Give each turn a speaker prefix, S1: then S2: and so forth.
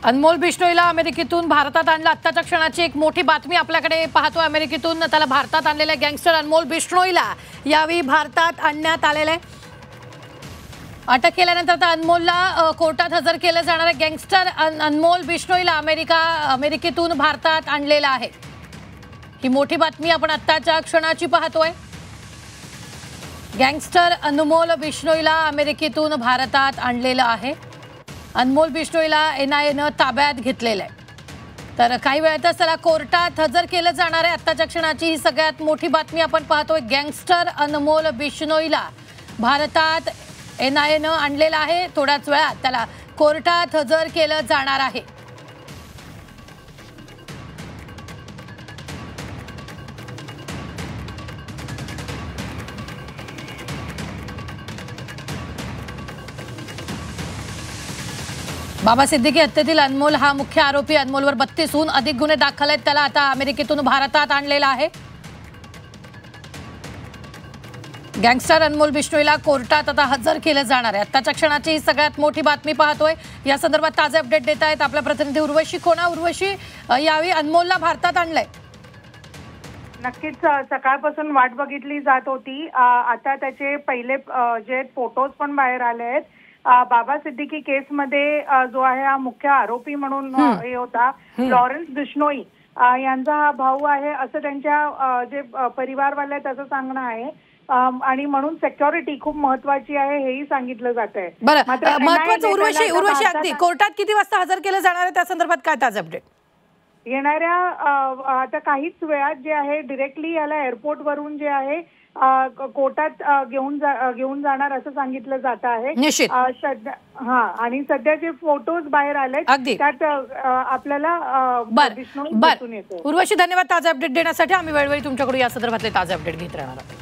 S1: अनमोल बिश्नोईला अमेरिकेतून भारतात आणलं। आत्ताच्या क्षणाची एक मोठी बातमी आपल्याकडे पाहतोय। अमेरिकेतून त्याला भारतात आणलेले गँगस्टर अनमोल बिश्नोईला यावेळी भारतात आणण्यात आलेले। अटक केल्यानंतर आता अनमोलला कोर्टात हजर केलं जाणार आहे। गँगस्टर अनमोल बिश्नोईला अमेरिकेतून भारतात आणलेला आहे। ही मोठी बातमी आपण आत्ताच्या क्षणाची पाहतोय। गँगस्टर अनमोल बिश्नोईला अमेरिकेतून भारतात आणलेलं आहे। अनमोल बिश्नोईला NIAनं ताब्यात घेतलेलं आहे। तर काही वेळातच त्याला कोर्टात हजर केलं जाणार आहे। आत्ताच्या क्षणाची ही सगळ्यात मोठी बातमी आपण पाहतोय। गँगस्टर अनमोल बिश्नोईला भारतात NIAनं आणलेलं आहे। थोड्याच वेळात त्याला कोर्टात हजर केलं जाणार आहे। बाबा सिद्दीकी हत्येतील अनमोल हा मुख्य आरोपी। अनमोलवर 32हून अधिक गुन्हे दाखल आहेत। त्याला आता अमेरिकेतून भारतात आणलेला आहे। गँगस्टर अनमोल बिश्नोईला कोर्टात आता हजर केलं जाणार आहे। आत्ताच्या क्षणाची ही सगळ्यात मोठी बातमी पाहतोय। या संदर्भात ताजे अपडेट देत आहेत आपल्या प्रतिनिधी उर्वशी खोना। उर्वशी, यावेळी अनमोलला भारतात आणलंय।
S2: नक्कीच सकाळपासून वाट बघितली जात होती। आता त्याचे पहिले जे फोटोज पण बाहेर आले आहेत। बाबा सिद्दीकी केसमध्ये जो आहे हा मुख्य आरोपी म्हणून हे होता लॉरेन्स बिश्नोई यांचा हा भाऊ आहे असं त्यांच्या जे परिवारवाले त्याचं सांगणं आहे। आणि म्हणून सिक्युरिटी खूप महत्वाची आहे हेही सांगितलं जात आहे।
S1: महत्वाचं उर्वशी अगदी कोर्टात किती वाजता हजर केलं जाणार आहे त्या संदर्भात काय ताजे अपडेट?
S2: येणाऱ्या आता काहीच वेळात जे आहे डायरेक्टली याला एअरपोर्ट वरून जे आहे कोर्टात घेऊन जाणार असं सांगितलं जात आहे। आणि सध्या जे फोटोज बाहेर आले त्यात आपल्याला
S1: उर्वशी धन्यवाद ताजे अपडेट देण्यासाठी। आम्ही वेळोवेळी तुमच्याकडून या संदर्भातले ताजे अपडेट घेत राहणार आहोत।